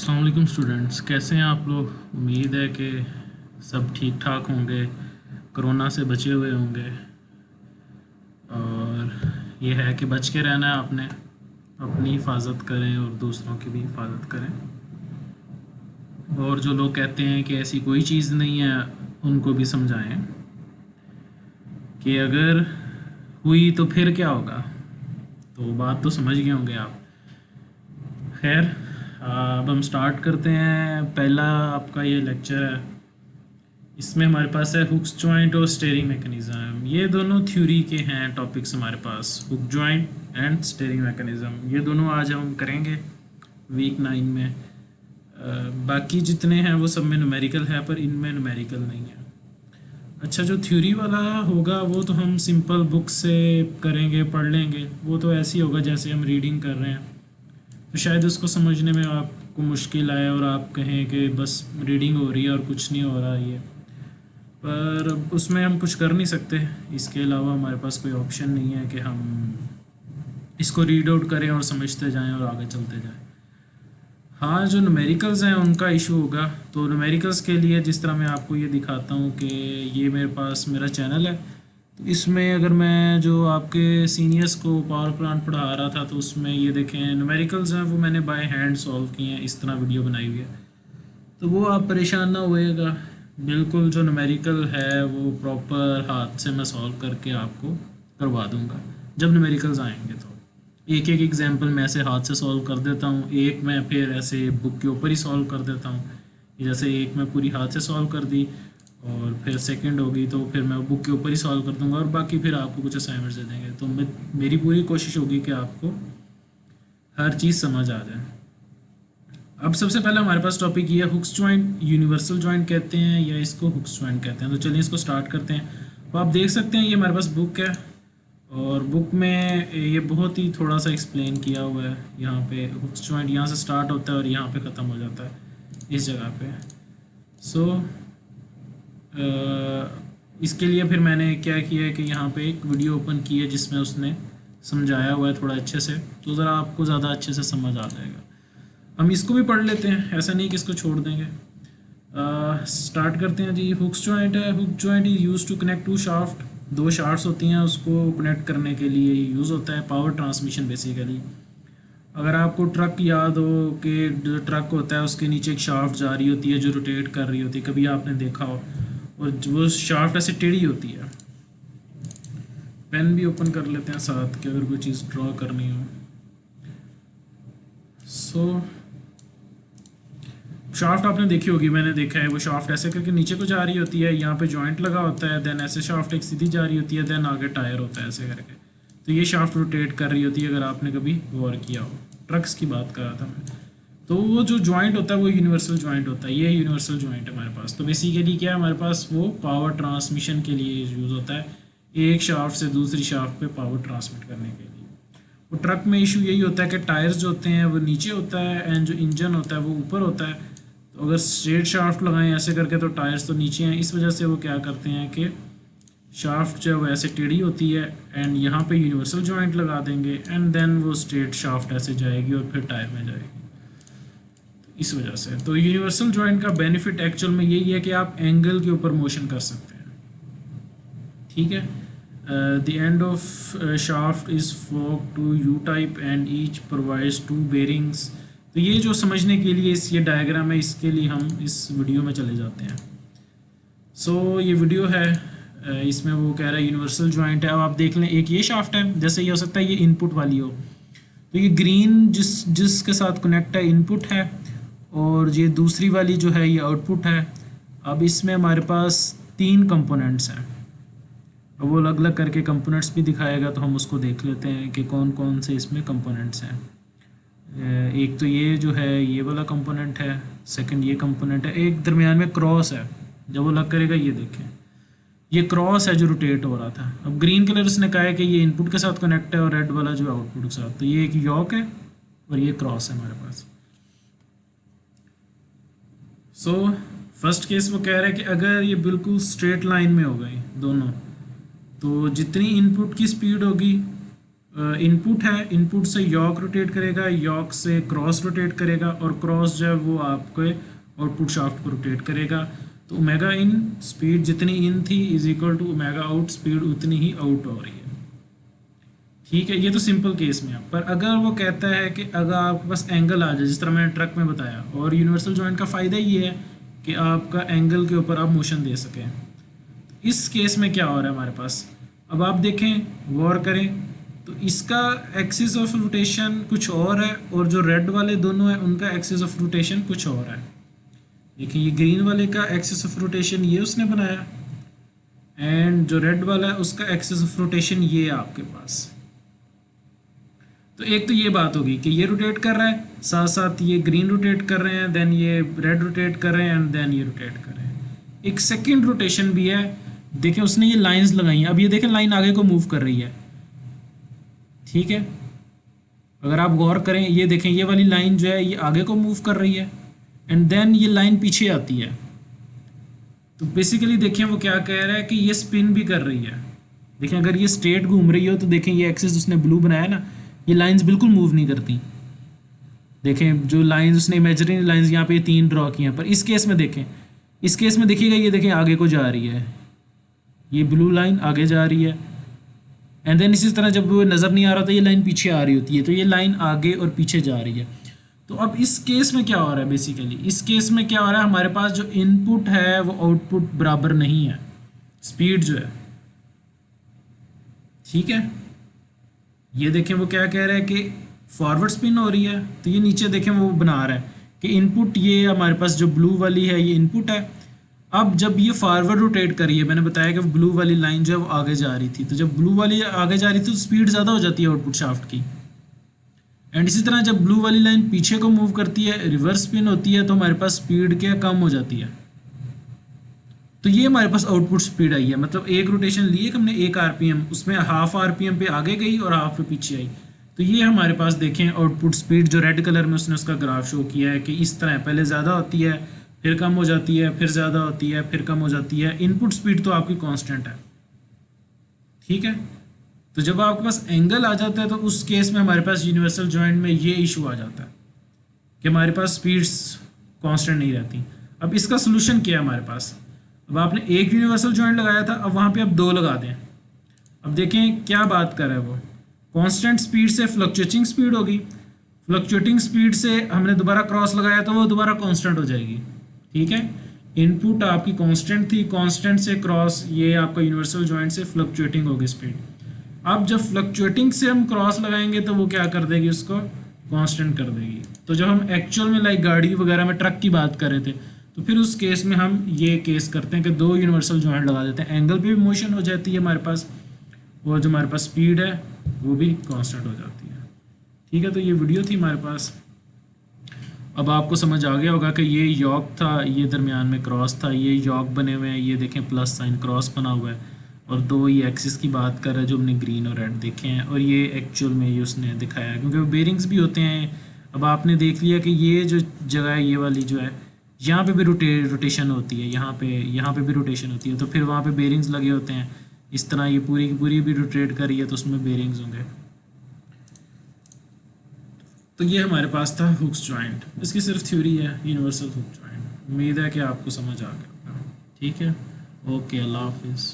अस्सलाम वालेकुम स्टूडेंट्स, कैसे हैं आप लोग। उम्मीद है कि सब ठीक ठाक होंगे, कोरोना से बचे हुए होंगे। और ये है कि बच के रहना है आपने, अपनी हिफाजत करें और दूसरों की भी हिफाजत करें। और जो लोग कहते हैं कि ऐसी कोई चीज़ नहीं है, उनको भी समझाएं कि अगर हुई तो फिर क्या होगा। तो बात तो समझ गए होंगे आप। खैर, अब हम स्टार्ट करते हैं। पहला आपका ये लेक्चर है, इसमें हमारे पास है हुक्स जॉइंट और स्टेयरिंग मैकेनिज़्म। ये दोनों थ्योरी के हैं टॉपिक्स हमारे पास, hook joint and steering mechanism. ये दोनों आज हम करेंगे वीक 9 में। बाकी जितने हैं वो सब में न्यूमेरिकल है, पर इनमें न्यूमेरिकल नहीं है। अच्छा, जो थ्योरी वाला होगा वो तो हम सिंपल बुक से करेंगे, पढ़ लेंगे। वो तो ऐसे ही होगा जैसे हम रीडिंग कर रहे हैं, तो शायद उसको समझने में आपको मुश्किल आए और आप कहें कि बस रीडिंग हो रही है और कुछ नहीं हो रहा ये। पर उसमें हम कुछ कर नहीं सकते, इसके अलावा हमारे पास कोई ऑप्शन नहीं है कि हम इसको रीड आउट करें और समझते जाएं और आगे चलते जाएं। हाँ, जो न्यूमेरिकल्स हैं उनका इशू होगा। तो न्यूमेरिकल्स के लिए जिस तरह मैं आपको ये दिखाता हूँ कि ये मेरे पास मेरा चैनल है, तो इसमें अगर मैं जो आपके सीनियर्स को पावर प्लांट पढ़ा रहा था, तो उसमें ये देखें न्यूमेरिकल्स हैं वो मैंने बाय हैंड सॉल्व किए हैं, इस तरह वीडियो बनाई हुई है। तो वो आप परेशान ना होइएगा, बिल्कुल जो न्यूमेरिकल है वो प्रॉपर हाथ से मैं सॉल्व करके आपको करवा दूंगा जब न्यूमेरिकल्स आएंगे। तो एक एक एग्जांपल मैं ऐसे हाथ से सॉल्व कर देता हूँ, एक मैं फिर ऐसे बुक के ऊपर ही सॉल्व कर देता हूँ। जैसे एक मैं पूरी हाथ से सॉल्व कर दी और फिर सेकंड होगी तो फिर मैं बुक के ऊपर ही सॉल्व कर दूंगा, और बाकी फिर आपको कुछ असाइनमेंट्स दे देंगे। तो मेरी पूरी कोशिश होगी कि आपको हर चीज़ समझ आ जाए। अब सबसे पहले हमारे पास टॉपिक ये है हुक्स जॉइंट। यूनिवर्सल जॉइंट कहते हैं या इसको हुक्स जॉइंट कहते हैं। तो चलिए इसको स्टार्ट करते हैं। तो आप देख सकते हैं ये हमारे पास बुक है, और बुक में ये बहुत ही थोड़ा सा एक्सप्लेन किया हुआ है। यहाँ पे हुक्स जॉइंट यहाँ से स्टार्ट होता है और यहाँ पे ख़त्म हो जाता है इस जगह पे। सो इसके लिए फिर मैंने क्या किया है कि यहाँ पे एक वीडियो ओपन की है जिसमें उसने समझाया हुआ है थोड़ा अच्छे से, तो ज़रा आपको ज़्यादा अच्छे से समझ आ जाएगा। हम इसको भी पढ़ लेते हैं, ऐसा नहीं कि इसको छोड़ देंगे। स्टार्ट करते हैं जी। हुक्स जॉइंट है। Hooke joint is use to connect two shaft. दो शाफ्ट्स होती हैं, उसको कनेक्ट करने के लिए यूज़ होता है। Power transmission basically. अगर आपको ट्रक याद हो कि जो ट्रक होता है उसके नीचे एक शाफ्ट जा रही होती है जो रोटेट कर रही होती है, कभी आपने देखा हो, और वो शाफ्ट ऐसे टेढ़ी होती है। पेन भी ओपन कर लेते हैं साथ कि अगर कोई चीज़ ड्रॉ करनी हो। शाफ्ट आपने देखी होगी, मैंने देखा है। वो शाफ्ट ऐसे करके नीचे को जा रही होती है, यहाँ पे जॉइंट लगा होता है, देन ऐसे शाफ्ट एक सीधी जा रही होती है, देन आगे टायर होता है ऐसे करके। तो ये शाफ्ट रोटेट कर रही होती है, अगर आपने कभी गौर किया हो। ट्रक्स की बात कर रहा था मैं। तो वो जो जॉइंट होता है वो यूनिवर्सल जॉइंट होता है। ये यूनिवर्सल जॉइंट है हमारे पास। तो बेसिकली क्या है हमारे पास, वो पावर ट्रांसमिशन के लिए यूज़ होता है, एक शाफ्ट से दूसरी शाफ्ट पे पावर ट्रांसमिट करने के लिए। वो ट्रक में इशू यही होता है कि टायर्स जो होते हैं वो नीचे होता है एंड जो इंजन होता है वो ऊपर होता है। तो अगर स्ट्रेट शाफ्ट लगाएं ऐसे करके तो टायर्स तो नीचे हैं, इस वजह से वो क्या करते हैं कि शाफ्ट जो है वो ऐसे टेढ़ी होती है, एंड यहाँ पे यूनिवर्सल जॉइंट लगा देंगे, एंड देन वो स्ट्रेट शाफ्ट ऐसे जाएगी और फिर टायर में जाएगी। तो इस वजह से तो यूनिवर्सल जॉइंट का बेनिफिट एक्चुअल में यही है कि आप एंगल के ऊपर मोशन कर सकते हैं। ठीक है। The end of shaft is fork to U type and each provides two bearings. तो ये जो समझने के लिए ये डायग्राम है, इसके लिए हम इस वीडियो में चले जाते हैं। सो ये वीडियो है, इसमें वो कह रहा है यूनिवर्सल जॉइंट है। अब आप देख लें, एक ये शाफ्ट है, जैसे ये हो सकता है ये इनपुट वाली हो, तो ये ग्रीन जिसके साथ कनेक्ट है इनपुट है, और ये दूसरी वाली जो है ये आउटपुट है। अब इसमें हमारे पास 3 कंपोनेंट्स हैं, अब वो अलग अलग करके कंपोनेंट्स भी दिखाएगा, तो हम उसको देख लेते हैं कि कौन कौन से इसमें कंपोनेंट्स हैं। एक तो ये जो है ये वाला कंपोनेंट है, सेकंड ये कंपोनेंट है, एक दरमियान में क्रॉस है। जब वो लग करेगा ये देखें, ये क्रॉस है जो रोटेट हो रहा था। अब ग्रीन कलर उसने कहा है कि ये इनपुट के साथ कनेक्ट है, और रेड वाला जो आउटपुट के साथ। तो ये एक यॉक है और ये क्रॉस है हमारे पास। सो फर्स्ट केस वो कह रहा है कि अगर ये बिल्कुल स्ट्रेट लाइन में हो गई दोनों, तो जितनी इनपुट की स्पीड होगी इनपुट है, इनपुट से यॉक रोटेट करेगा, यॉक से क्रॉस रोटेट करेगा, और क्रॉस जो है वो आपके आउटपुट शाफ्ट को रोटेट करेगा। तो ओमेगा इन स्पीड जितनी इन थी is equal to omega out speed उतनी ही आउट हो रही है। ठीक है, ये तो सिंपल केस में है। पर अगर वो कहता है कि अगर आपके पास एंगल आ जाए, जिस तरह मैंने ट्रक में बताया, और यूनिवर्सल जॉइंट का फ़ायदा ये है कि आपका एंगल के ऊपर आप मोशन दे सकें। इस केस में क्या हो रहा है हमारे पास, अब आप देखें, गौर करें, तो इसका एक्सिस ऑफ रोटेशन कुछ और है, और जो रेड वाले दोनों हैं उनका एक्सिस ऑफ रोटेशन कुछ और है। देखिए, ये ग्रीन वाले का एक्सिस ऑफ रोटेशन ये उसने बनाया, एंड जो रेड वाला है उसका एक्सिस ऑफ रोटेशन ये है आपके पास। तो एक तो ये बात होगी कि ये रोटेट कर रहा है, साथ साथ ये ग्रीन रोटेट कर रहे हैं, देन ये रेड रोटेट कर रहे हैं, एंड देन ये रोटेट कर रहे हैं। एक सेकंड रोटेशन भी है, देखें उसने ये लाइंस लगाई हैं, अब ये देखें लाइन आगे को मूव कर रही है। ठीक है, अगर आप गौर करें, ये देखें ये वाली लाइन जो है ये आगे को मूव कर रही है, एंड देन ये लाइन पीछे आती है। तो बेसिकली देखें वो क्या कह रहा है कि ये स्पिन भी कर रही है। देखें अगर ये स्ट्रेट घूम रही हो तो देखें ये एक्सिस उसने ब्लू बनाया ना, ये लाइंस बिल्कुल मूव नहीं करती। देखें जो लाइंस उसने इमेजिनरी लाइंस यहाँ पे 3 ड्रॉ की हैं, पर इस केस में देखें, इस केस में देखिएगा ये देखें आगे को जा रही है, ये ब्लू लाइन आगे जा रही है, एंड देन इसी तरह जब वो नज़र नहीं आ रहा था ये लाइन पीछे आ रही होती है, तो ये लाइन आगे और पीछे जा रही है। तो अब इस केस में क्या हो रहा है, बेसिकली इस केस में क्या हो रहा है, हमारे पास जो इनपुट है वो आउटपुट बराबर नहीं है, स्पीड जो है। ठीक है, ये देखें वो क्या कह रहा है कि फॉरवर्ड स्पिन हो रही है, तो ये नीचे देखें वो बना रहा है कि इनपुट ये हमारे पास जो ब्लू वाली है ये इनपुट है। अब जब ये फॉरवर्ड रोटेट करी है, मैंने बताया कि ब्लू वाली लाइन जो है वो आगे जा रही थी, तो जब ब्लू वाली आगे जा रही थी तो स्पीड ज़्यादा हो जाती है आउटपुट शाफ्ट की। एंड इसी तरह जब ब्लू वाली लाइन पीछे को मूव करती है, रिवर्स स्पिन होती है, तो हमारे पास स्पीड क्या कम हो जाती है। तो ये हमारे पास आउटपुट स्पीड आई है, मतलब एक रोटेशन लिए कि हमने 1 आरपीएम, उसमें हाफ आरपीएम पे आगे गई और हाफ पे पीछे आई। तो ये हमारे पास देखें आउटपुट स्पीड जो रेड कलर में उसने उसका ग्राफ शो किया है कि इस तरह पहले ज़्यादा होती है, फिर कम हो जाती है, फिर ज़्यादा होती है, फिर कम हो जाती है। इनपुट स्पीड तो आपकी कांस्टेंट है। ठीक है, तो जब आपके पास एंगल आ जाता है तो उस केस में हमारे पास यूनिवर्सल जॉइंट में ये इशू आ जाता है कि हमारे पास स्पीड्स कांस्टेंट नहीं रहती। अब इसका सोल्यूशन क्या है हमारे पास, अब आपने एक यूनिवर्सल जॉइंट लगाया था, अब वहाँ पे आप 2 लगा दें। अब देखें क्या बात कर रहा है वो, कांस्टेंट स्पीड से फ्लक्चुएटिंग स्पीड होगी, फ्लक्चुएटिंग स्पीड से हमने दोबारा क्रॉस लगाया तो वो दोबारा कांस्टेंट हो जाएगी। ठीक है, इनपुट आपकी कांस्टेंट थी, कांस्टेंट से क्रॉस, ये आपका यूनिवर्सल जॉइंट से फ्लक्चुएटिंग होगी स्पीड। अब जब फ्लक्चुएटिंग से हम क्रॉस लगाएंगे तो वो क्या कर देगी, उसको कांस्टेंट कर देगी। तो जब हम एक्चुअल में लाइक गाड़ी वगैरह में ट्रक की बात कर रहे थे, तो फिर उस केस में हम ये केस करते हैं कि 2 यूनिवर्सल जॉइंट लगा देते हैं, एंगल पे भी मोशन हो जाती है हमारे पास, और जो हमारे पास स्पीड है वो भी कांस्टेंट हो जाती है। ठीक है, तो ये वीडियो थी हमारे पास। अब आपको समझ आ गया होगा कि ये यॉक था, ये दरमियान में क्रॉस था, ये यॉक बने हुए हैं, ये देखें प्लस साइन क्रॉस बना हुआ है, और 2 ये एक्सिस की बात कर रहा है जो हमने ग्रीन और रेड देखे हैं, और ये एक्चुअल में ये उसने दिखाया क्योंकि वो बेरिंग्स भी होते हैं। अब आपने देख लिया कि ये जो जगह है ये वाली जो है, यहाँ पे भी रोटेशन होती है, यहाँ पे भी रोटेशन होती है, तो फिर वहाँ पे बेरिंग्स लगे होते हैं। इस तरह ये पूरी की पूरी भी रोटेट कर रही है तो उसमें बेरिंग्स होंगे। तो ये हमारे पास था हुक्स जॉइंट, इसकी सिर्फ थ्योरी है यूनिवर्सल हुक जॉइंट। उम्मीद है कि आपको समझ आ गया। ठीक है, ओके, अल्लाह हाफिज़।